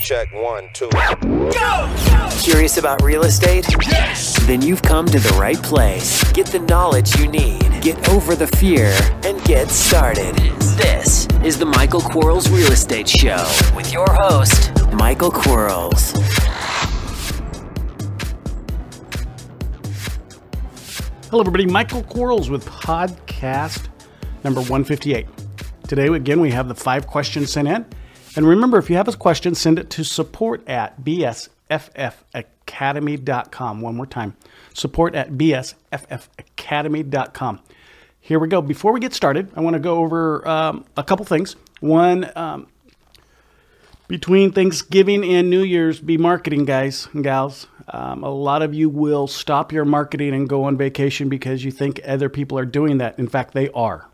Check 1, 2. Go! Curious about real estate? Yes! Then you've come to the right place. Get the knowledge you need. Get over the fear and get started. This is the Michael Quarles Real Estate Show with your host, Michael Quarles. Hello, everybody. Michael Quarles with podcast number 158. Today, again, we have the 5 questions sent in. And remember, if you have a question, send it to support@bsffacademy.com. One more time, support@bsffacademy.com. Here we go. Before we get started, I want to go over a couple things. One, between Thanksgiving and New Year's, be marketing, guys and gals. A lot of you will stop your marketing and go on vacation because you think other people are doing that. In fact, they are.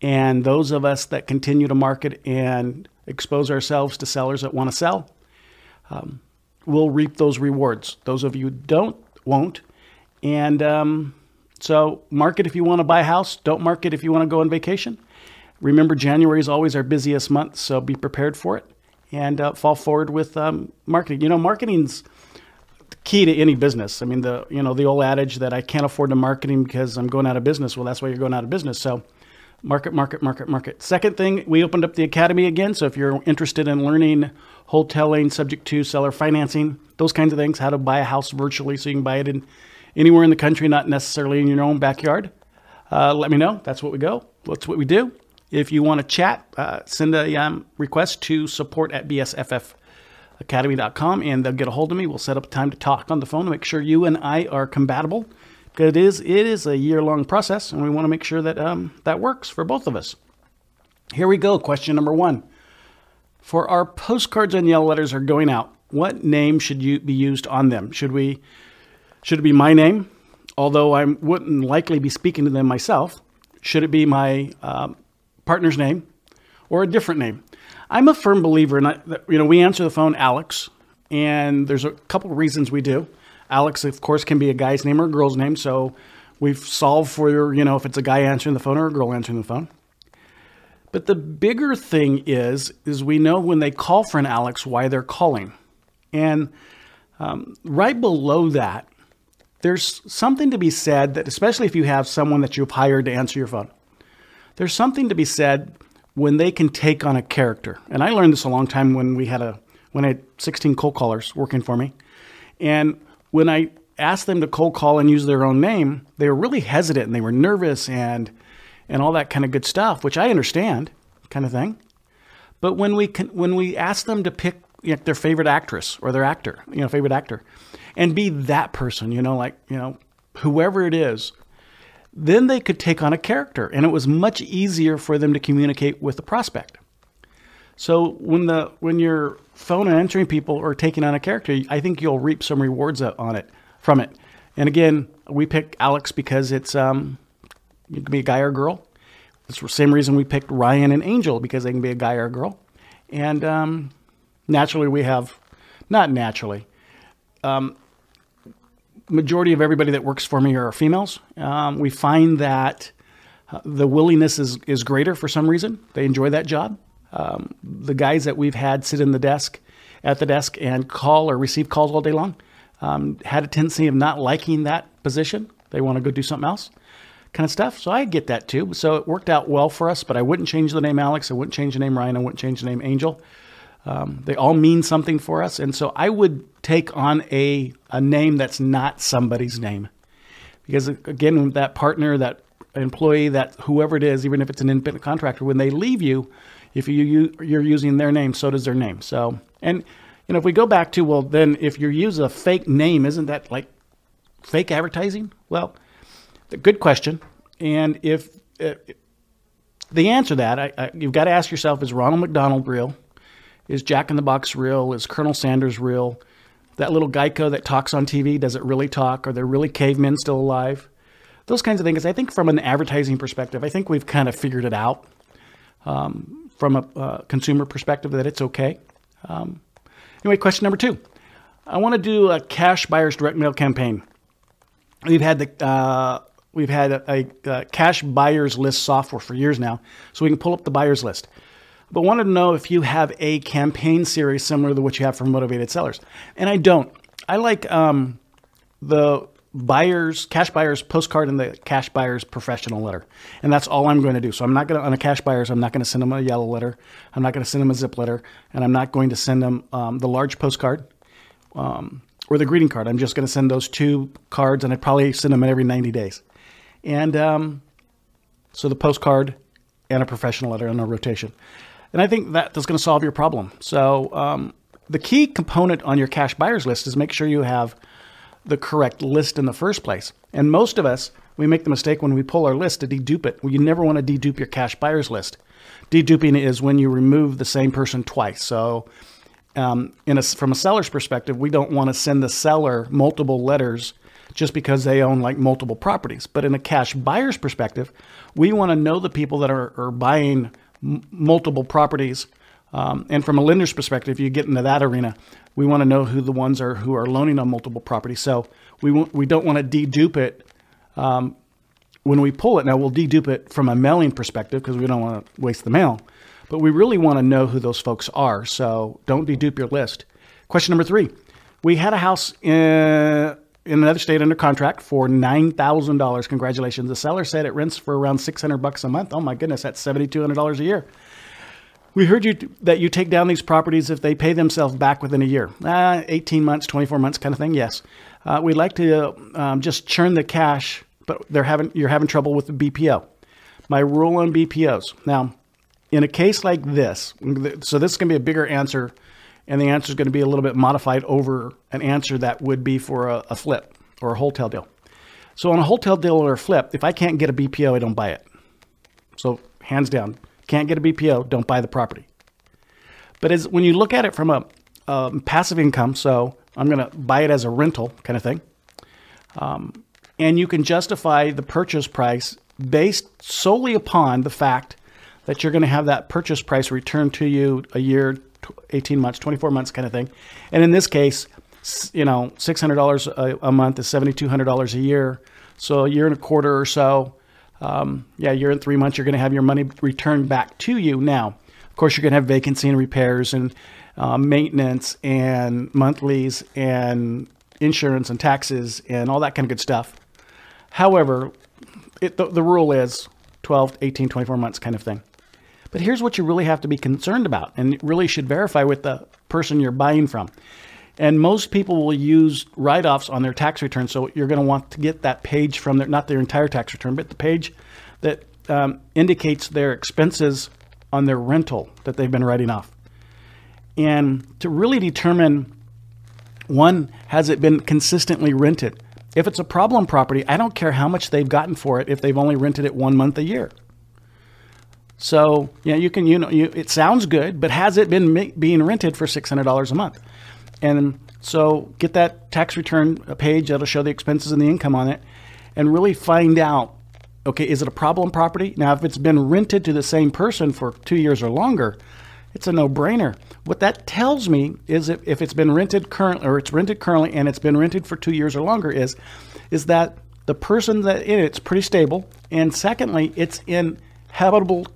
And those of us that continue to market and expose ourselves to sellers that want to sell, will reap those rewards. Those of you who won't. And so market if you want to buy a house. Don't market if you want to go on vacation. Remember, January is always our busiest month, so be prepared for it. And fall forward with marketing. You know, marketing's the key to any business. I mean, the old adage that I can't afford to marketing because I'm going out of business. Well, that's why you're going out of business. So market, market, market, market. Second thing, we opened up the academy again. So if you're interested in learning wholesaling, subject to seller financing, those kinds of things, how to buy a house virtually so you can buy it in anywhere in the country, not necessarily in your own backyard, let me know. That's what we go. That's what we do. If you want to chat, send a request to support@bsffacademy.com and they'll get a hold of me. We'll set up a time to talk on the phone to make sure you and I are compatible. Because it is a year-long process, and we want to make sure that that works for both of us. Here we go. Question number 1. For our postcards and yellow letters are going out, what name should be used on them? Should it be my name, although I wouldn't likely be speaking to them myself? Should it be my partner's name or a different name? I'm a firm believer in that. We answer the phone Alex, and there's a couple of reasons we do. Alex, of course, can be a guy's name or a girl's name. So we've solved for, if it's a guy answering the phone or a girl answering the phone. But the bigger thing is we know when they call for an Alex, why they're calling. And right below that, there's something to be said that, especially if you have someone that you've hired to answer your phone, there's something to be said when they can take on a character. And I learned this a long time when I had 16 cold callers working for me. And when I asked them to cold call and use their own name, they were really hesitant and they were nervous and all that kind of good stuff, which I understand, kind of thing. But when we ask them to pick their favorite actress or their actor, favorite actor, and be that person, whoever it is, then they could take on a character, and it was much easier for them to communicate with the prospect. So when you're phone and answering people or taking on a character, I think you'll reap some rewards from it. And again, we picked Alex because it can be a guy or a girl. It's the same reason we picked Ryan and Angel, because they can be a guy or a girl. And naturally majority of everybody that works for me are females. We find that the willingness is greater for some reason. They enjoy that job. The guys that we've had sit at the desk and call or receive calls all day long had a tendency of not liking that position. They want to go do something else kind of stuff. So I get that too. So it worked out well for us, but I wouldn't change the name Alex. I wouldn't change the name Ryan. I wouldn't change the name Angel. They all mean something for us. And so I would take on a name that's not somebody's name. Because again, that partner, that employee, that whoever it is, even if it's an independent contractor, when they leave you, if you're using their name, so does their name. So, and if we go back to, well, then if you use a fake name, isn't that like fake advertising? Well, good question. And if the answer to that, you've got to ask yourself, is Ronald McDonald real? Is Jack in the Box real? Is Colonel Sanders real? That little Geico that talks on TV, does it really talk? Are there really cavemen still alive? Those kinds of things. I think from an advertising perspective, I think we've kind of figured it out. From a consumer perspective, that it's okay. Anyway, question number 2. I want to do a cash buyers direct mail campaign. We've had a cash buyers list software for years now, so we can pull up the buyers list. but wanted to know if you have a campaign series similar to what you have for motivated sellers. And I don't. I like the cash buyers postcard and the cash buyers professional letter. And that's all I'm going to do. So I'm not going to, on a cash buyers, I'm not going to send them a yellow letter. I'm not going to send them a zip letter. And I'm not going to send them the large postcard or the greeting card. I'm just going to send those 2 cards, and I'd probably send them every 90 days. And so the postcard and a professional letter in a rotation. And I think that's going to solve your problem. So the key component on your cash buyers list is make sure you have the correct list in the first place. And most of us, we make the mistake when we pull our list to dedupe it. Well, you never want to dedupe your cash buyers list. Deduping is when you remove the same person twice. So from a seller's perspective, we don't want to send the seller multiple letters just because they own like multiple properties. But in a cash buyer's perspective, we want to know the people that are buying multiple properties. And from a lender's perspective, you get into that arena, we want to know who the ones are who are loaning on multiple properties. So we don't want to dedupe it when we pull it. Now, we'll dedupe it from a mailing perspective because we don't want to waste the mail. But we really want to know who those folks are. So don't dedupe your list. Question number 3. We had a house in another state under contract for $9,000. Congratulations. The seller said it rents for around $600 a month. Oh my goodness, that's $7,200 a year. We heard that you take down these properties if they pay themselves back within a year. 18 months, 24 months kind of thing. Yes. We'd like to just churn the cash, but you're having trouble with the BPO. My rule on BPOs. Now, in a case like this, so this is going to be a bigger answer, and the answer is going to be a little bit modified over an answer that would be for a flip or a wholesale deal. So on a wholesale deal or a flip, if I can't get a BPO, I don't buy it. So hands down. Can't get a BPO, don't buy the property. But when you look at it from a passive income, so I'm going to buy it as a rental kind of thing, and you can justify the purchase price based solely upon the fact that you're going to have that purchase price returned to you a year, 18 months, 24 months kind of thing. And in this case, $600 a month is $7,200 a year. So a year and a quarter or so. Year and 3 months, you're going to have your money returned back to you. Now, of course, you're going to have vacancy and repairs and maintenance and monthlies and insurance and taxes and all that kind of good stuff. However, the rule is 12, 18, 24 months kind of thing. But here's what you really have to be concerned about and really should verify with the person you're buying from. And most people will use write-offs on their tax return. So you're going to want to get that page from not their entire tax return, but the page that indicates their expenses on their rental that they've been writing off. And to really determine, one, has it been consistently rented? If it's a problem property, I don't care how much they've gotten for it if they've only rented it 1 month a year. So it sounds good, but has it been being rented for $600 a month? And so get that tax return page that'll show the expenses and the income on it and really find out, okay, is it a problem property? Now, if it's been rented to the same person for 2 years or longer, it's a no-brainer. What that tells me is if it's been rented currently, or it's rented currently and it's been rented for 2 years or longer, is that the person that in it's pretty stable. And secondly, it's in habitable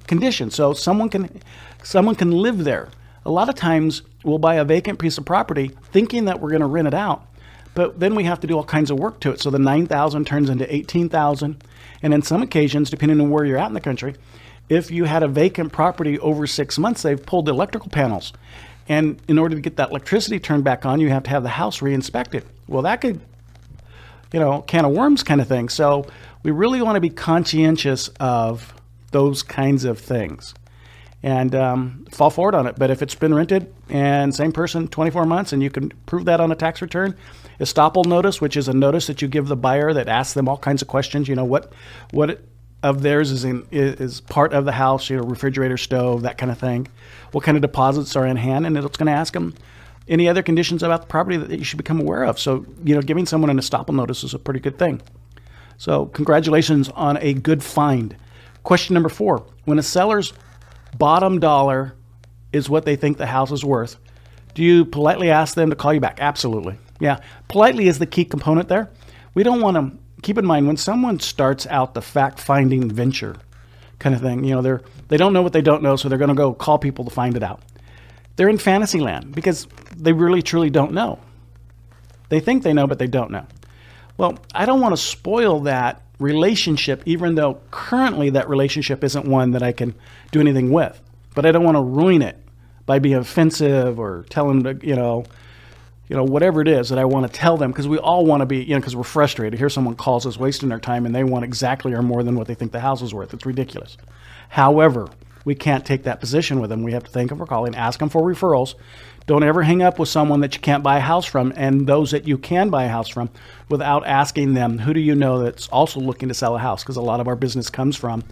condition. So someone can live there. A lot of times we'll buy a vacant piece of property thinking that we're going to rent it out, but then we have to do all kinds of work to it. So the $9,000 turns into $18,000. And in some occasions, depending on where you're at in the country, if you had a vacant property over 6 months, they've pulled the electrical panels. And in order to get that electricity turned back on, you have to have the house re-inspected. Well, that could, can of worms kind of thing. So we really want to be conscientious of those kinds of things. And fall forward on it. But if it's been rented and same person 24 months and you can prove that on a tax return, estoppel notice, which is a notice that you give the buyer that asks them all kinds of questions, what of theirs is part of the house, refrigerator, stove, that kind of thing. What kind of deposits are in hand, and it's going to ask them any other conditions about the property that you should become aware of. So, giving someone an estoppel notice is a pretty good thing. So congratulations on a good find. Question number 4, when a seller's bottom dollar is what they think the house is worth, do you politely ask them to call you back? Absolutely. Yeah, politely is the key component there. We don't want to, keep in mind, when someone starts out the fact-finding venture kind of thing. You know, they don't know what they don't know, so they're going to go call people to find it out. They're in fantasy land because they really truly don't know. They think they know, but they don't know. Well, I don't want to spoil that relationship, even though currently that relationship isn't one that I can do anything with. But I don't want to ruin it by being offensive or telling them to, you know, whatever it is that I want to tell them, because we all want to be, because we're frustrated. Here someone calls us wasting our time and they want exactly or more than what they think the house is worth. It's ridiculous. However, we can't take that position with them. We have to thank them for calling, ask them for referrals. Don't ever hang up with someone that you can't buy a house from, and those that you can buy a house from, without asking them, who do you know that's also looking to sell a house? Because a lot of our business comes from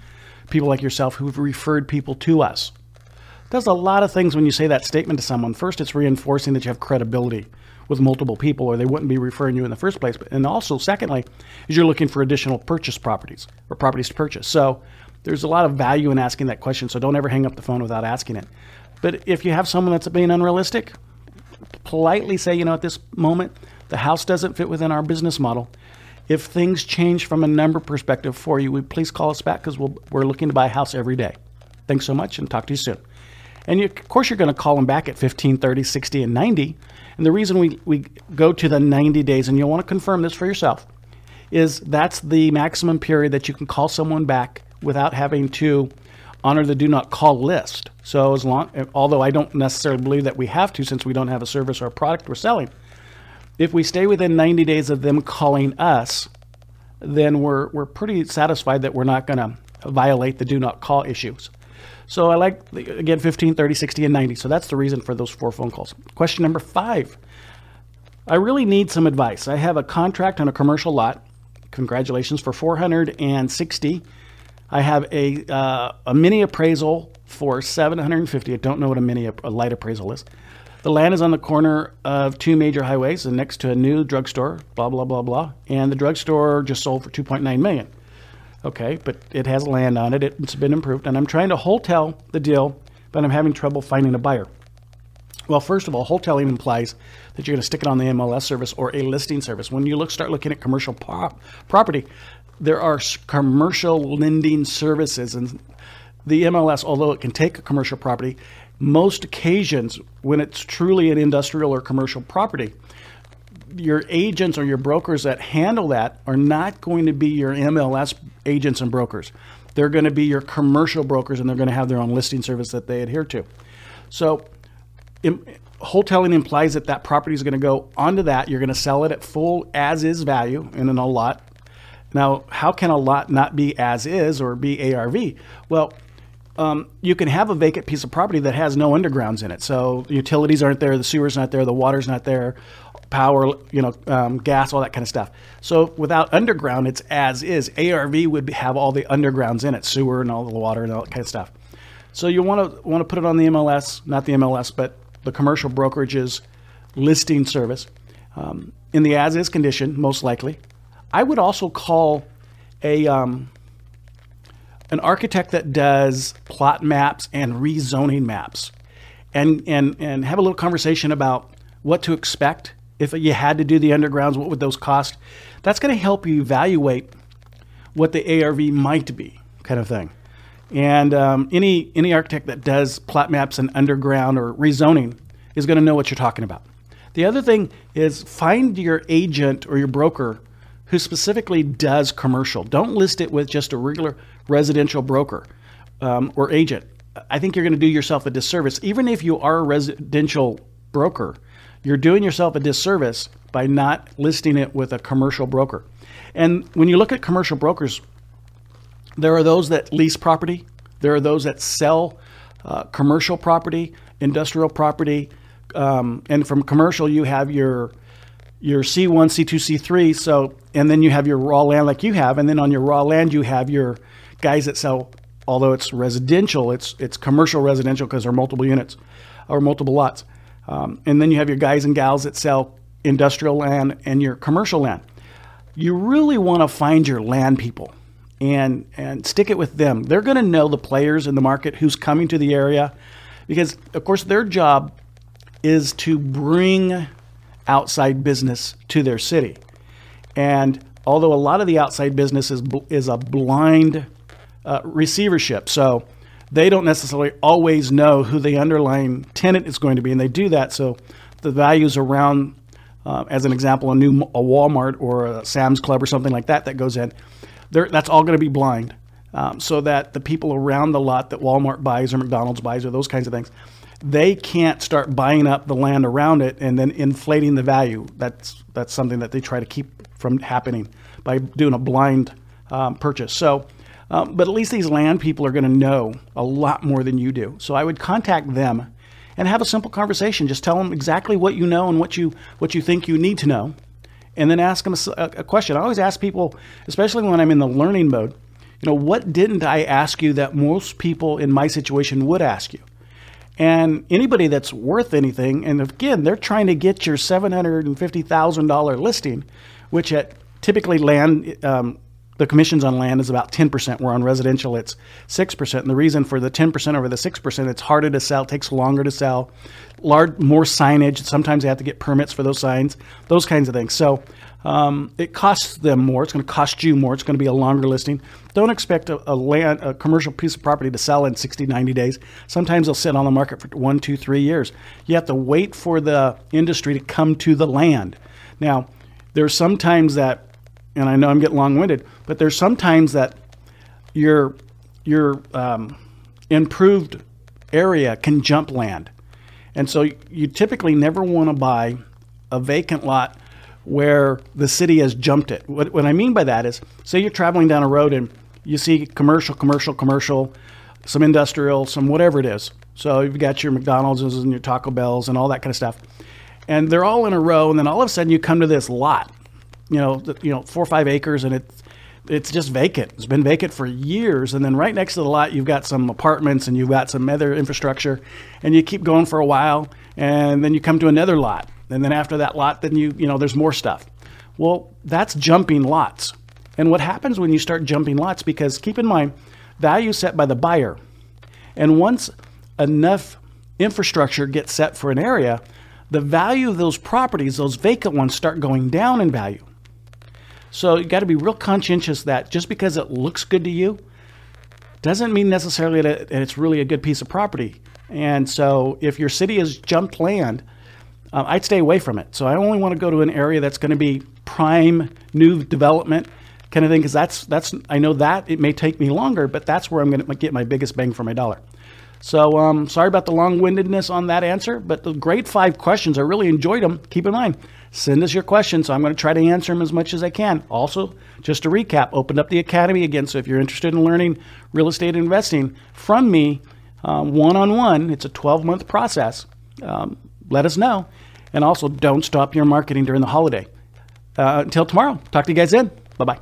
people like yourself who've referred people to us. Does a lot of things when you say that statement to someone. First, it's reinforcing that you have credibility with multiple people, or they wouldn't be referring you in the first place. And also, secondly, is you're looking for additional purchase properties or properties to purchase. So there's a lot of value in asking that question. So don't ever hang up the phone without asking it. But if you have someone that's being unrealistic, politely say, at this moment, the house doesn't fit within our business model. If things change from a number perspective for you, please call us back, because we're looking to buy a house every day. Thanks so much, and talk to you soon. And of course, you're going to call them back at 15, 30, 60, and 90. And the reason we go to the 90 days, and you'll want to confirm this for yourself, is that's the maximum period that you can call someone back without having to honor the do not call list. So although I don't necessarily believe that we have to, since we don't have a service or a product we're selling, if we stay within 90 days of them calling us, then we're pretty satisfied that we're not going to violate the do not call issues. So I like, again, 15, 30, 60, and 90. So that's the reason for those 4 phone calls. Question number 5. I really need some advice. I have a contract on a commercial lot. Congratulations, for $460. I have a mini appraisal for $750. I don't know what a light appraisal is. The land is on the corner of 2 major highways and next to a new drugstore, blah, blah, blah, blah. And the drugstore just sold for $2.9 million. Okay, but it has land on it. It's been improved. And I'm trying to wholesale the deal, but I'm having trouble finding a buyer. Well, first of all, wholesaling implies that you're going to stick it on the MLS service or a listing service. When you start looking at commercial property, there are commercial lending services. And the MLS, although it can take a commercial property, most occasions when it's truly an industrial or commercial property, your agents or your brokers that handle that are not going to be your MLS agents and brokers. They're going to be your commercial brokers, and they're going to have their own listing service that they adhere to. So wholesaling implies that that property is going to go onto that. You're going to sell it at full as-is value in a lot. Now, how can a lot not be as-is or be ARV? Well, you can have a vacant piece of property that has no undergrounds in it. So the utilities aren't there, the sewer's not there, the water's not there, power, gas, all that kind of stuff. So without underground, it's as is. ARV would have all the undergrounds in it, sewer and all the water and all that kind of stuff. So you want to put it on the MLS, not the MLS, but the commercial brokerage's listing service in the as is condition, most likely. I would also call an architect that does plot maps and rezoning maps, and have a little conversation about what to expect. If you had to do the undergrounds, what would those cost? That's going to help you evaluate what the ARV might be, kind of thing. And any architect that does plot maps and underground or rezoning is going to know what you're talking about. The other thing is find your agent or your broker who specifically does commercial. Don't list it with just a regular residential broker or agent. I think you're going to do yourself a disservice. Even if you are a residential broker, you're doing yourself a disservice by not listing it with a commercial broker. And when you look at commercial brokers, there are those that lease property. There are those that sell commercial property, industrial property. And from commercial, you have your C1, C2, C3. So, and then you have your raw land like you have. And then on your raw land, you have your guys that sell, although it's residential, it's commercial residential because there are multiple units or multiple lots. And then you have your guys and gals that sell industrial land and your commercial land. You really want to find your land people and stick it with them. They're going to know the players in the market, who's coming to the area, because of course their job is to bring outside business to their city. And although a lot of the outside business is a blind receivership. So they don't necessarily always know who the underlying tenant is going to be, and they do that so the values around, as an example, a Walmart or a Sam's Club or something like that goes in, that's all going to be blind, so that the people around the lot that Walmart buys or McDonald's buys or those kinds of things, they can't start buying up the land around it and then inflating the value. That's something that they try to keep from happening by doing a blind purchase. So. But at least these land people are going to know a lot more than you do. So I would contact them and have a simple conversation. Just tell them exactly what you know and what you think you need to know, and then ask them a question. I always ask people, especially when I'm in the learning mode, what didn't I ask you that most people in my situation would ask you? And anybody that's worth anything, and again, they're trying to get your $750,000 listing, which at typically land, the commissions on land is about 10%, where on residential it's 6%. And the reason for the 10% over the 6%, it's harder to sell, takes longer to sell, more signage. Sometimes they have to get permits for those signs, those kinds of things. So it costs them more. It's going to cost you more. It's going to be a longer listing. Don't expect a commercial piece of property to sell in 60, 90 days. Sometimes they'll sit on the market for 1, 2, 3 years. You have to wait for the industry to come to the land. Now, there's sometimes that, and I know I'm getting long-winded, but there's sometimes that your improved area can jump land. And so you typically never want to buy a vacant lot where the city has jumped it. What I mean by that is, say you're traveling down a road and you see commercial, some industrial, some whatever it is. So you've got your McDonald's and your Taco Bells and all that kind of stuff. And they're all in a row, and then all of a sudden you come to this lot, 4 or 5 acres, and it's just vacant. It's been vacant for years. And then right next to the lot, you've got some apartments and you've got some other infrastructure, and you keep going for a while, and then you come to another lot. And then after that lot, then there's more stuff. Well, that's jumping lots. And what happens when you start jumping lots, because keep in mind, value set by the buyer. And once enough infrastructure gets set for an area, the value of those properties, those vacant ones, start going down in value. So you got to be real conscientious that just because it looks good to you doesn't mean necessarily that it's really a good piece of property. And so if your city has jumped land, I'd stay away from it. So I only want to go to an area that's going to be prime new development kind of thing, because that's I know that it may take me longer, but that's where I'm going to get my biggest bang for my dollar. So sorry about the long-windedness on that answer, but the great 5 questions, I really enjoyed them. Keep in mind, send us your questions. So I'm going to try to answer them as much as I can. Also, just to recap, opened up the Academy again. So if you're interested in learning real estate investing from me, one-on-one, it's a 12-month process. Let us know. And also, don't stop your marketing during the holiday. Until tomorrow, talk to you guys then. Bye-bye.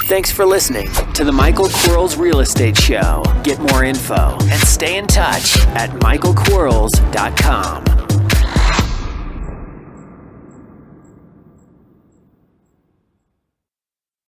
Thanks for listening to the Michael Quarles Real Estate Show. Get more info and stay in touch at michaelquarles.com.